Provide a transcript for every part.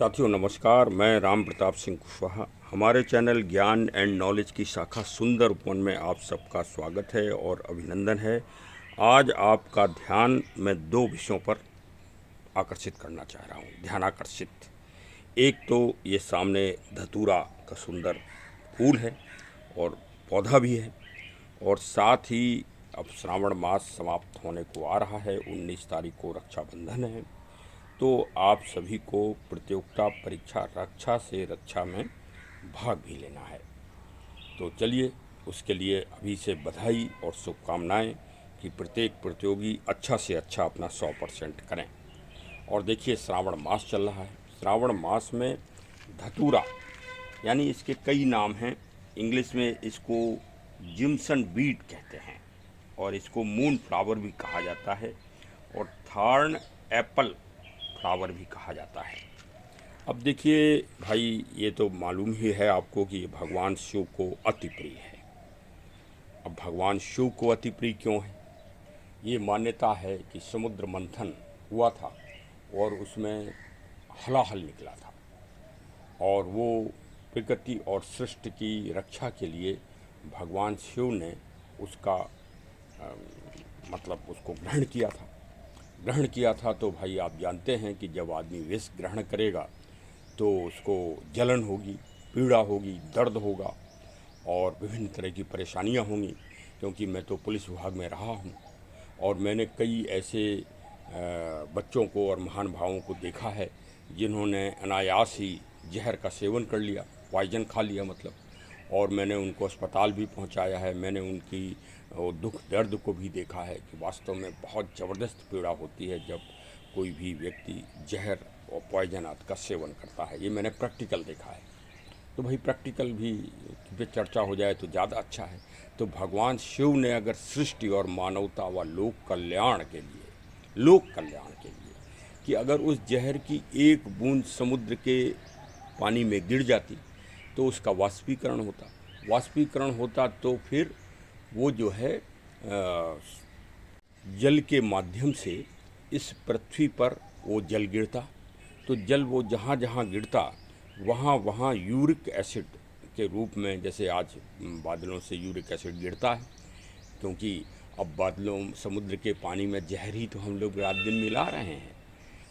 साथियों नमस्कार, मैं राम प्रताप सिंह कुशवाहा। हमारे चैनल ज्ञान एंड नॉलेज की शाखा सुंदर उपवन में आप सबका स्वागत है और अभिनंदन है। आज आपका ध्यान मैं दो विषयों पर आकर्षित करना चाह रहा हूँ, ध्यान आकर्षित। एक तो ये सामने धतूरा का सुंदर फूल है और पौधा भी है, और साथ ही अब श्रावण मास समाप्त होने को आ रहा है। 19 तारीख को रक्षाबंधन है, तो आप सभी को प्रतियोगिता परीक्षा रक्षा से रक्षा में भाग भी लेना है। तो चलिए, उसके लिए अभी से बधाई और शुभकामनाएं कि प्रत्येक प्रतियोगी अच्छा से अच्छा अपना 100% करें। और देखिए, श्रावण मास चल रहा है। श्रावण मास में धतूरा, यानी इसके कई नाम हैं। इंग्लिश में इसको जिम्सन बीट कहते हैं और इसको मून फ्लावर भी कहा जाता है और थॉर्न एप्पल फ्लावर भी कहा जाता है। अब देखिए भाई, ये तो मालूम ही है आपको कि ये भगवान शिव को अति प्रिय है। अब भगवान शिव को अति प्रिय क्यों है? ये मान्यता है कि समुद्र मंथन हुआ था और उसमें हलाहल निकला था, और वो प्रकृति और सृष्टि की रक्षा के लिए भगवान शिव ने उसका मतलब उसको ग्रहण किया था। तो भाई आप जानते हैं कि जब आदमी विष ग्रहण करेगा तो उसको जलन होगी, पीड़ा होगी, दर्द होगा और विभिन्न तरह की परेशानियां होंगी। क्योंकि मैं तो पुलिस विभाग में रहा हूं और मैंने कई ऐसे बच्चों को और महानुभावों को देखा है जिन्होंने अनायास ही जहर का सेवन कर लिया, पॉइजन खा लिया मतलब, और मैंने उनको अस्पताल भी पहुंचाया है। मैंने उनकी दुख दर्द को भी देखा है कि वास्तव में बहुत ज़बरदस्त पीड़ा होती है जब कोई भी व्यक्ति जहर और पॉइजन आदि का सेवन करता है। ये मैंने प्रैक्टिकल देखा है। तो भाई प्रैक्टिकल भी पे चर्चा हो जाए तो ज़्यादा अच्छा है। तो भगवान शिव ने अगर सृष्टि और मानवता व लोक कल्याण के लिए कि अगर उस जहर की एक बूंद समुद्र के पानी में गिर जाती तो उसका वाष्पीकरण होता तो फिर वो जो है जल के माध्यम से इस पृथ्वी पर वो जल गिरता। तो जल वो जहाँ जहाँ गिरता वहाँ वहाँ यूरिक एसिड के रूप में, जैसे आज बादलों से यूरिक एसिड गिरता है, क्योंकि अब बादलों समुद्र के पानी में जहर ही तो हम लोग रात दिन मिला रहे हैं।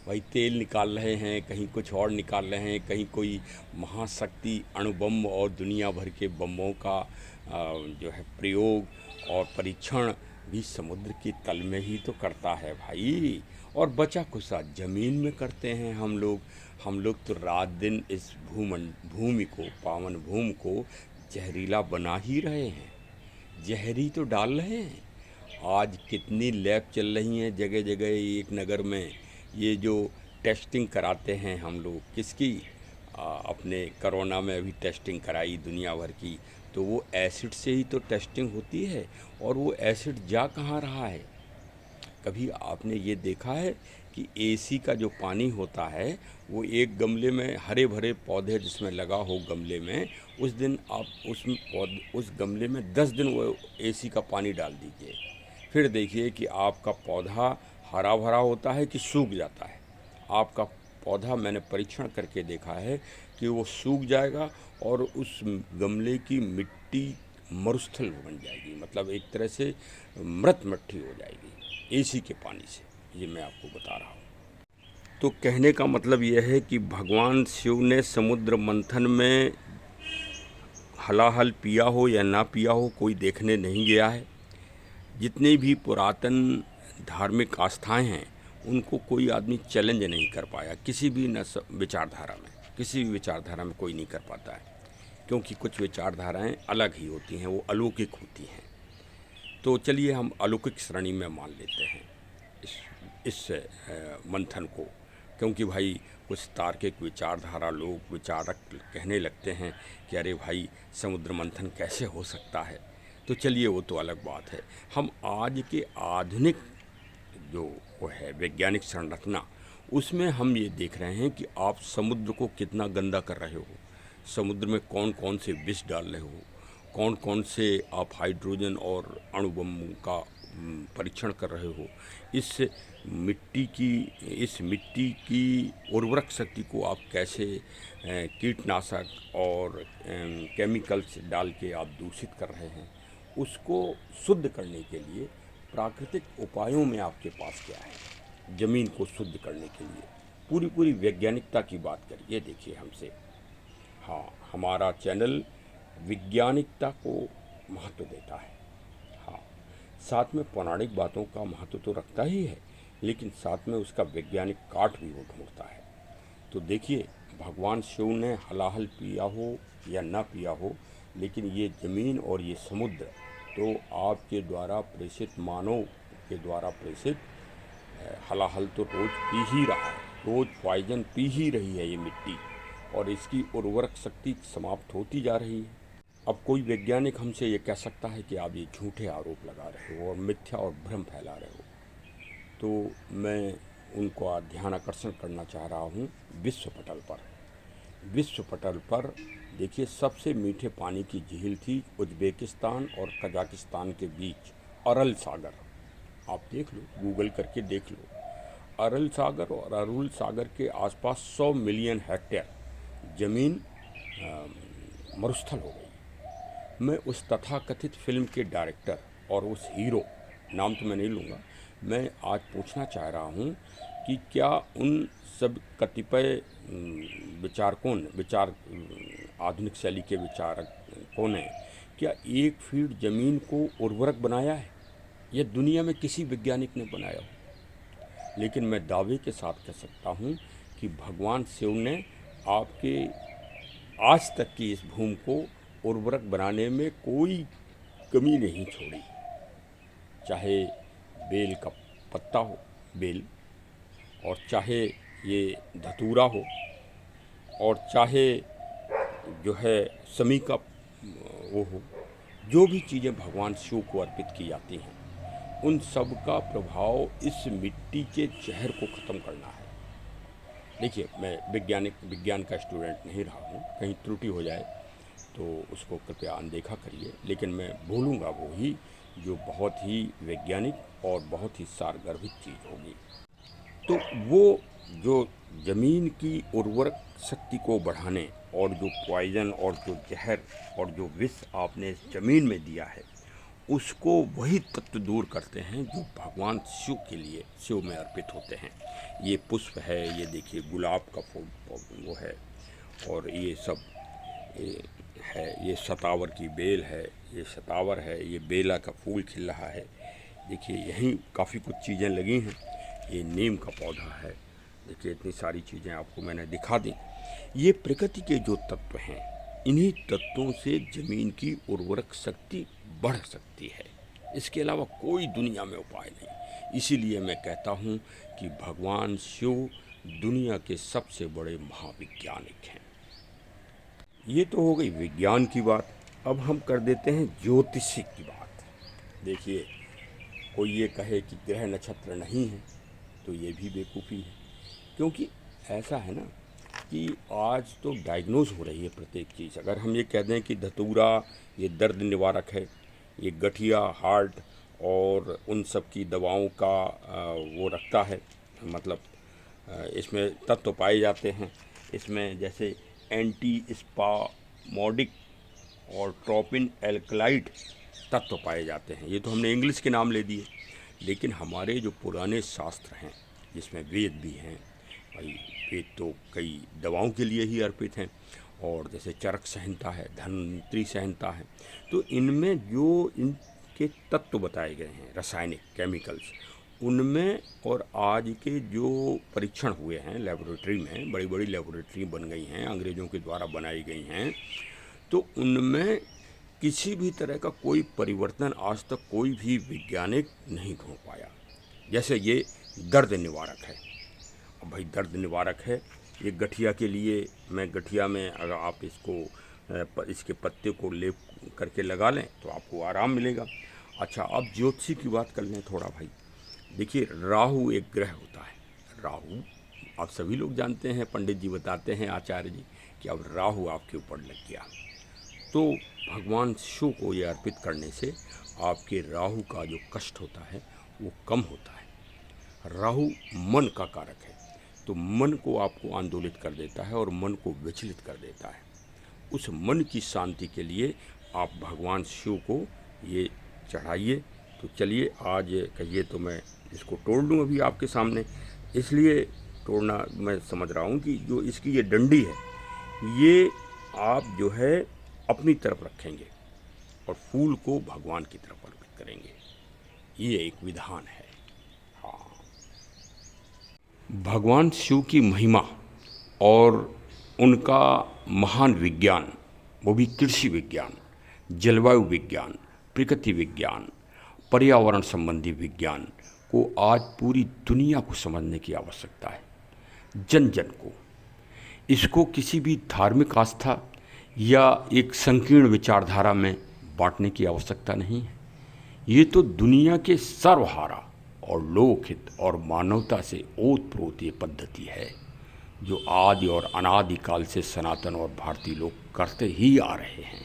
भाई तेल निकाल रहे हैं, कहीं कुछ और निकाल रहे हैं, कहीं कोई महाशक्ति अणुबम और दुनिया भर के बमों का जो है प्रयोग और परीक्षण भी समुद्र की तल में ही तो करता है भाई। और बचा खुचा ज़मीन में करते हैं हम लोग तो रात दिन इस भूमि को, पावन भूमि को जहरीला बना ही रहे हैं, जहरी तो डाल रहे हैं। आज कितनी लैब चल रही हैं जगह जगह, एक नगर में ये जो टेस्टिंग कराते हैं हम लोग, किसकी अपने कोरोना में अभी टेस्टिंग कराई दुनिया भर की, तो वो एसिड से ही तो टेस्टिंग होती है। और वो एसिड जा कहाँ रहा है? कभी आपने ये देखा है कि एसी का जो पानी होता है वो एक गमले में, हरे भरे पौधे जिसमें लगा हो गमले में, उस दिन आप उस गमले में 10 दिन वो एसी का पानी डाल दीजिए, फिर देखिए कि आपका पौधा हरा भरा होता है कि सूख जाता है। आपका पौधा मैंने परीक्षण करके देखा है कि वो सूख जाएगा और उस गमले की मिट्टी मरुस्थल बन जाएगी, मतलब एक तरह से मृत मिट्टी हो जाएगी एसी के पानी से। ये मैं आपको बता रहा हूँ। तो कहने का मतलब यह है कि भगवान शिव ने समुद्र मंथन में हलाहल पिया हो या ना पिया हो, कोई देखने नहीं गया है। जितनी भी पुरातन धार्मिक आस्थाएं हैं उनको कोई आदमी चैलेंज नहीं कर पाया, किसी भी विचारधारा में कोई नहीं कर पाता है, क्योंकि कुछ विचारधाराएं अलग ही होती हैं, वो अलौकिक होती हैं। तो चलिए हम अलौकिक श्रेणी में मान लेते हैं इस मंथन को, क्योंकि भाई कुछ तार्किक विचारधारा लोग, विचारक कहने लगते हैं कि अरे भाई समुद्र मंथन कैसे हो सकता है। तो चलिए वो तो अलग बात है। हम आज के आधुनिक जो वो है वैज्ञानिक संरचना, उसमें हम ये देख रहे हैं कि आप समुद्र को कितना गंदा कर रहे हो, समुद्र में कौन कौन से विष डाल रहे हो, कौन कौन से आप हाइड्रोजन और अणुबम का परीक्षण कर रहे हो, इस मिट्टी की उर्वरक शक्ति को आप कैसे कीटनाशक और केमिकल्स डाल के आप दूषित कर रहे हैं, उसको शुद्ध करने के लिए प्राकृतिक उपायों में आपके पास क्या है ज़मीन को शुद्ध करने के लिए। पूरी पूरी वैज्ञानिकता की बात करिए, देखिए हमसे। हाँ, हमारा चैनल वैज्ञानिकता को महत्व देता है। हाँ, साथ में पौराणिक बातों का महत्व तो रखता ही है, लेकिन साथ में उसका वैज्ञानिक काट भी वो ढूंढता है। तो देखिए, भगवान शिव ने हलाहल पिया हो या ना पिया हो, लेकिन ये ज़मीन और ये समुद्र तो आपके द्वारा प्रेषित, मानव के द्वारा प्रेषित हलाहल तो रोज़ पी ही रहा है, रोज़ पॉइजन पी ही रही है ये मिट्टी, और इसकी उर्वरक शक्ति समाप्त होती जा रही है। अब कोई वैज्ञानिक हमसे ये कह सकता है कि आप ये झूठे आरोप लगा रहे हो और मिथ्या और भ्रम फैला रहे हो, तो मैं उनको ध्यान आकर्षण करना चाह रहा हूँ विश्व पटल पर। विश्व पटल पर देखिए, सबसे मीठे पानी की झील थी उज्बेकिस्तान और कजाकिस्तान के बीच, अरल सागर। आप देख लो, गूगल करके देख लो। अरल सागर और अरुल सागर के आसपास 100 मिलियन हेक्टेयर ज़मीन मरुस्थल हो गई। मैं उस तथाकथित फिल्म के डायरेक्टर और उस हीरो, नाम तो मैं नहीं लूँगा, मैं आज पूछना चाह रहा हूँ कि क्या उन सब कतिपय आधुनिक शैली के विचारकों ने क्या 1 फीट ज़मीन को उर्वरक बनाया है? यह दुनिया में किसी वैज्ञानिक ने बनाया हो? लेकिन मैं दावे के साथ कह सकता हूँ कि भगवान शिव ने आपके आज तक की इस भूमि को उर्वरक बनाने में कोई कमी नहीं छोड़ी। चाहे बेल का पत्ता हो, बेल, और चाहे ये धतूरा हो, और चाहे जो है समी का वो हो, जो भी चीज़ें भगवान शिव को अर्पित की जाती हैं, उन सब का प्रभाव इस मिट्टी के जहर को ख़त्म करना है। देखिए, मैं विज्ञान का स्टूडेंट नहीं रहा हूँ, कहीं त्रुटि हो जाए तो उसको कृपया अनदेखा करिए, लेकिन मैं बोलूँगा वो ही जो बहुत ही वैज्ञानिक और बहुत ही सारगर्भित चीज़ होगी। तो वो जो ज़मीन की उर्वरक शक्ति को बढ़ाने और जो पॉइजन और जो जहर और जो विष आपने ज़मीन में दिया है, उसको वही तत्व दूर करते हैं जो भगवान शिव के लिए, शिव में अर्पित होते हैं। ये पुष्प है, ये देखिए गुलाब का फूल वो है, और ये सब ये है, ये शतावर की बेल है, ये शतावर है, ये बेला का फूल खिल रहा है। देखिए, यहीं काफ़ी कुछ चीज़ें लगी हैं, ये नीम का पौधा है। देखिए, इतनी सारी चीज़ें आपको मैंने दिखा दी। ये प्रकृति के जो तत्व हैं, इन्हीं तत्वों से ज़मीन की उर्वरक शक्ति बढ़ सकती है। इसके अलावा कोई दुनिया में उपाय नहीं। इसीलिए मैं कहता हूँ कि भगवान शिव दुनिया के सबसे बड़े महाविज्ञानिक हैं। ये तो हो गई विज्ञान की बात। अब हम कर देते हैं ज्योतिषी की बात। देखिए, कोई ये कहे कि ग्रह नक्षत्र नहीं है तो ये भी बेवकूफ़ी है, क्योंकि ऐसा है ना कि आज तो डायग्नोज हो रही है प्रत्येक चीज़। अगर हम ये कह दें कि धतूरा ये दर्द निवारक है, ये गठिया, हार्ट और उन सब की दवाओं का वो रखता है, मतलब इसमें तत्व पाए जाते हैं। इसमें जैसे एंटी स्पामोडिक और ट्रोपिन एल्कलाइड तत्व पाए जाते हैं। ये तो हमने इंग्लिश के नाम ले दिए, लेकिन हमारे जो पुराने शास्त्र हैं, जिसमें वेद भी हैं, भाई वेद तो कई दवाओं के लिए ही अर्पित हैं, और जैसे चरक संहिता है, धन्वंतरी संहिता है, तो इनमें जो इनके तत्व बताए गए हैं, रासायनिक केमिकल्स, उनमें और आज के जो परीक्षण हुए हैं लेबोरेटरी में, बड़ी बड़ी लेबोरेटरी बन गई हैं, अंग्रेज़ों के द्वारा बनाई गई हैं, तो उनमें किसी भी तरह का कोई परिवर्तन आज तक कोई भी वैज्ञानिक नहीं ढूंढ पाया। जैसे ये दर्द निवारक है, अब भाई दर्द निवारक है, ये गठिया के लिए, मैं गठिया में अगर आप इसके पत्ते को लेप करके लगा लें तो आपको आराम मिलेगा। अच्छा, अब ज्योतिषी की बात कर लें थोड़ा भाई। देखिए, राहु एक ग्रह होता है। राहु आप सभी लोग जानते हैं, पंडित जी बताते हैं, आचार्य जी, कि अब राहु आपके ऊपर लग गया तो भगवान शिव को ये अर्पित करने से आपके राहु का जो कष्ट होता है वो कम होता है। राहु मन का कारक है, तो मन को आपको आंदोलित कर देता है और मन को विचलित कर देता है। उस मन की शांति के लिए आप भगवान शिव को ये चढ़ाइए। तो चलिए आज कहिए तो मैं इसको तोड़ लूँ अभी आपके सामने, इसलिए तोड़ना मैं समझ रहा हूँ कि जो इसकी ये डंडी है ये आप जो है अपनी तरफ रखेंगे और फूल को भगवान की तरफ अर्पित करेंगे। ये एक विधान है। हाँ, भगवान शिव की महिमा और उनका महान विज्ञान, वो भी कृषि विज्ञान, जलवायु विज्ञान, प्रकृति विज्ञान, पर्यावरण संबंधी विज्ञान को आज पूरी दुनिया को समझने की आवश्यकता है, जन जन को। इसको किसी भी धार्मिक आस्था या एक संकीर्ण विचारधारा में बांटने की आवश्यकता नहीं है। ये तो दुनिया के सर्वहारा और लोकहित और मानवता से ओतप्रोत ये पद्धति है जो आदि और अनादि काल से सनातन और भारतीय लोग करते ही आ रहे हैं,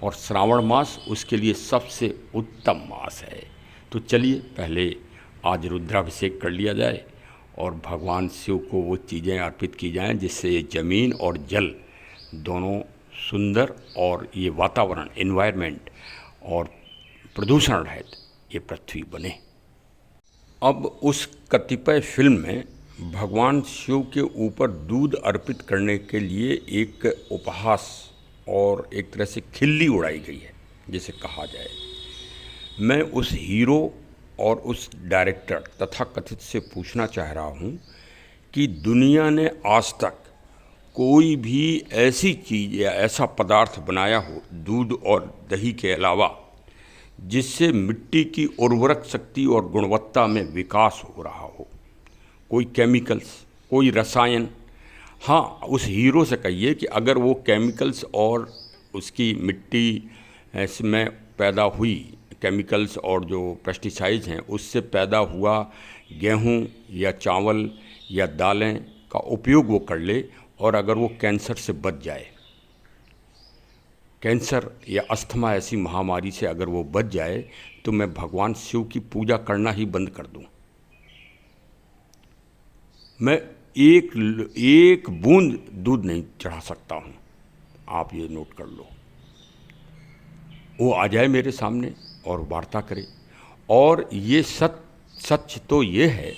और श्रावण मास उसके लिए सबसे उत्तम मास है। तो चलिए पहले आज रुद्राभिषेक कर लिया जाए और भगवान शिव को वो चीज़ें अर्पित की जाएं जिससे ये ज़मीन और जल दोनों सुंदर और ये वातावरण, एनवायरनमेंट और प्रदूषण रहित ये पृथ्वी बने। अब उस कतिपय फिल्म में भगवान शिव के ऊपर दूध अर्पित करने के लिए एक उपहास और एक तरह से खिल्ली उड़ाई गई है, जिसे कहा जाए। मैं उस हीरो और उस डायरेक्टर तथा कथित से पूछना चाह रहा हूँ कि दुनिया ने आज तक कोई भी ऐसी चीज़ या ऐसा पदार्थ बनाया हो दूध और दही के अलावा जिससे मिट्टी की उर्वरक शक्ति और गुणवत्ता में विकास हो रहा हो? कोई केमिकल्स, कोई रसायन। हाँ, उस हीरो से कहिए कि अगर वो केमिकल्स और उसकी मिट्टी इसमें पैदा हुई, केमिकल्स और जो पेस्टिसाइड्स हैं उससे पैदा हुआ गेहूँ या चावल या दालें का उपयोग वो कर ले, और अगर वो कैंसर से बच जाए, कैंसर या अस्थमा ऐसी महामारी से अगर वो बच जाए, तो मैं भगवान शिव की पूजा करना ही बंद कर दूं। मैं एक बूंद दूध नहीं चढ़ा सकता हूं, आप ये नोट कर लो। वो आ जाए मेरे सामने और वार्ता करे। और ये सच तो ये है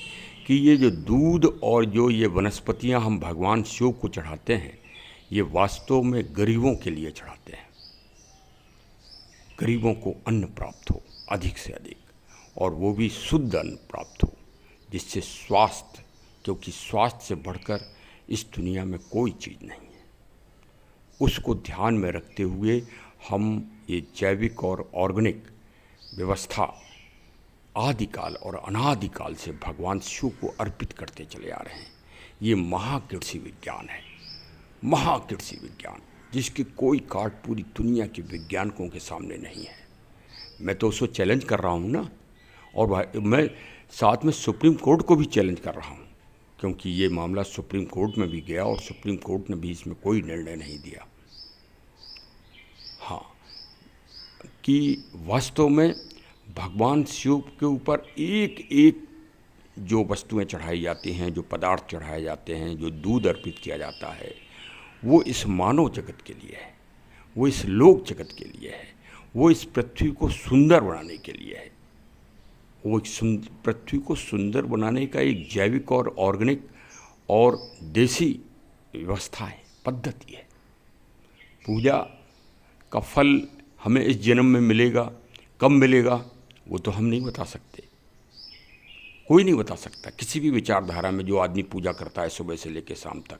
कि ये जो दूध और जो ये वनस्पतियां हम भगवान शिव को चढ़ाते हैं, ये वास्तव में गरीबों के लिए चढ़ाते हैं। गरीबों को अन्न प्राप्त हो अधिक से अधिक, और वो भी शुद्ध अन्न प्राप्त हो, जिससे स्वास्थ्य, क्योंकि स्वास्थ्य से बढ़कर इस दुनिया में कोई चीज़ नहीं है, उसको ध्यान में रखते हुए हम ये जैविक और ऑर्गेनिक व्यवस्था आदिकाल और अनादिकाल से भगवान शिव को अर्पित करते चले आ रहे हैं। ये महाकृषि विज्ञान है, महाकृषि विज्ञान, जिसकी कोई काट पूरी दुनिया के वैज्ञानिकों के सामने नहीं है। मैं तो उसको चैलेंज कर रहा हूँ ना, और मैं साथ में सुप्रीम कोर्ट को भी चैलेंज कर रहा हूँ, क्योंकि ये मामला सुप्रीम कोर्ट में भी गया और सुप्रीम कोर्ट ने भी इसमें कोई निर्णय नहीं दिया। हाँ, कि वास्तव में भगवान शिव के ऊपर एक एक जो वस्तुएं चढ़ाई जाती हैं, जो पदार्थ चढ़ाए जाते हैं, जो दूध अर्पित किया जाता है, वो इस मानव जगत के लिए है, वो इस लोक जगत के लिए है, वो इस पृथ्वी को सुंदर बनाने के लिए है। वो पृथ्वी को सुंदर बनाने का एक जैविक और ऑर्गेनिक और देसी व्यवस्था है, पद्धति है। पूजा का फल हमें इस जन्म में मिलेगा, कब मिलेगा, वो तो हम नहीं बता सकते, कोई नहीं बता सकता, किसी भी विचारधारा में जो आदमी पूजा करता है सुबह से लेकर शाम तक।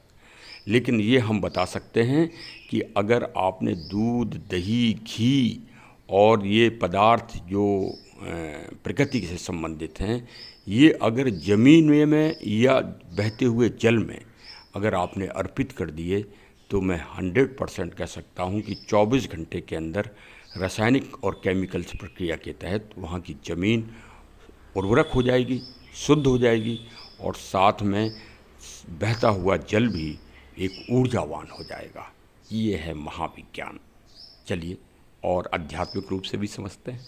लेकिन ये हम बता सकते हैं कि अगर आपने दूध, दही, घी और ये पदार्थ जो प्रकृति से संबंधित हैं, ये अगर ज़मीन में या बहते हुए जल में अगर आपने अर्पित कर दिए, तो मैं 100% कह सकता हूँ कि 24 घंटे के अंदर रासायनिक और केमिकल्स प्रक्रिया के तहत वहाँ की ज़मीन उर्वरक हो जाएगी, शुद्ध हो जाएगी, और साथ में बहता हुआ जल भी एक ऊर्जावान हो जाएगा। ये है महाविज्ञान। चलिए और आध्यात्मिक रूप से भी समझते हैं।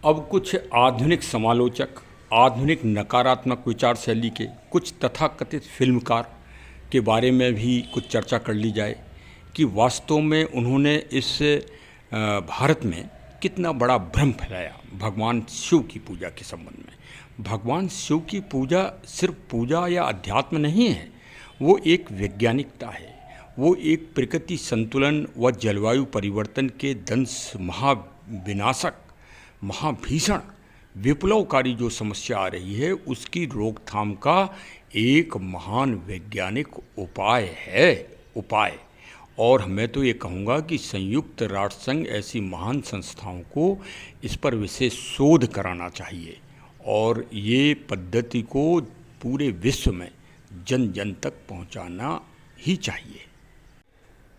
अब कुछ आधुनिक समालोचक, आधुनिक नकारात्मक विचार शैली के कुछ तथाकथित फिल्मकार के बारे में भी कुछ चर्चा कर ली जाए कि वास्तव में उन्होंने इस भारत में कितना बड़ा भ्रम फैलाया भगवान शिव की पूजा के संबंध में। भगवान शिव की पूजा सिर्फ पूजा या अध्यात्म नहीं है, वो एक वैज्ञानिकता है, वो एक प्रकृति संतुलन व जलवायु परिवर्तन के दंश महाविनाशक, महाभीषण, विप्लवकारी जो समस्या आ रही है उसकी रोकथाम का एक महान वैज्ञानिक उपाय। और मैं तो ये कहूँगा कि संयुक्त राष्ट्र संघ ऐसी महान संस्थाओं को इस पर विशेष शोध कराना चाहिए और ये पद्धति को पूरे विश्व में जन जन तक पहुँचाना ही चाहिए।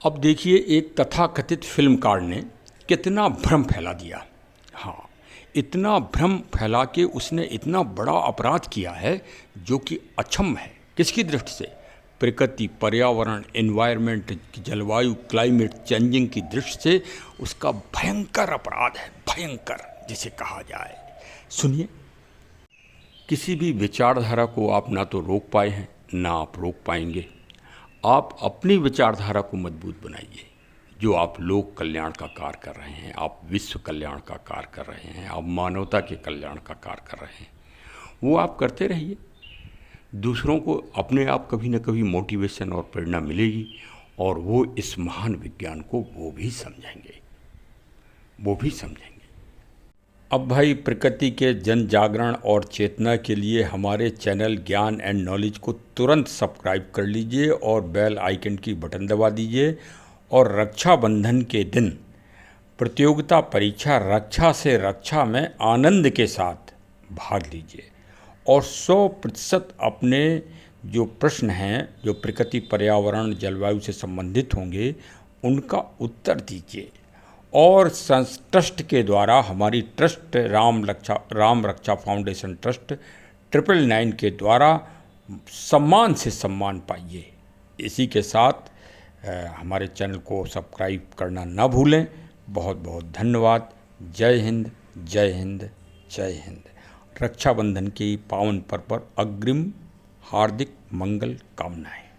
अब देखिए, एक तथाकथित फिल्मकार ने कितना भ्रम फैला दिया। हाँ, इतना भ्रम फैला के उसने इतना बड़ा अपराध किया है जो कि अक्षम्य है। किसकी दृष्टि से? प्रकृति, पर्यावरण, एनवायरनमेंट, जलवायु, क्लाइमेट चेंजिंग की दृष्टि से उसका भयंकर अपराध है, भयंकर जिसे कहा जाए। सुनिए, किसी भी विचारधारा को आप ना तो रोक पाए हैं ना आप रोक पाएंगे। आप अपनी विचारधारा को मजबूत बनाइए। जो आप लोक कल्याण का कार्य कर रहे हैं, आप विश्व कल्याण का कार्य कर रहे हैं, आप मानवता के कल्याण का कार्य कर रहे हैं, वो आप करते रहिए। दूसरों को अपने आप कभी न कभी मोटिवेशन और प्रेरणा मिलेगी और वो इस महान विज्ञान को वो भी समझेंगे। अब भाई, प्रकृति के जन जागरण और चेतना के लिए हमारे चैनल ज्ञान एंड नॉलेज को तुरंत सब्सक्राइब कर लीजिए और बेल आइकन की बटन दबा दीजिए। और रक्षाबंधन के दिन प्रतियोगिता परीक्षा रक्षा से रक्षा में आनंद के साथ भाग लीजिए और 100% अपने जो प्रश्न हैं, जो प्रकृति, पर्यावरण, जलवायु से संबंधित होंगे, उनका उत्तर दीजिए। और ट्रस्ट के द्वारा, हमारी ट्रस्ट राम रक्षा फाउंडेशन ट्रस्ट 999 के द्वारा सम्मान से सम्मान पाइए। इसी के साथ हमारे चैनल को सब्सक्राइब करना ना भूलें। बहुत बहुत धन्यवाद। जय हिंद, जय हिंद, जय हिंद। रक्षाबंधन के पावन पर्व पर अग्रिम हार्दिक मंगल कामनाएं।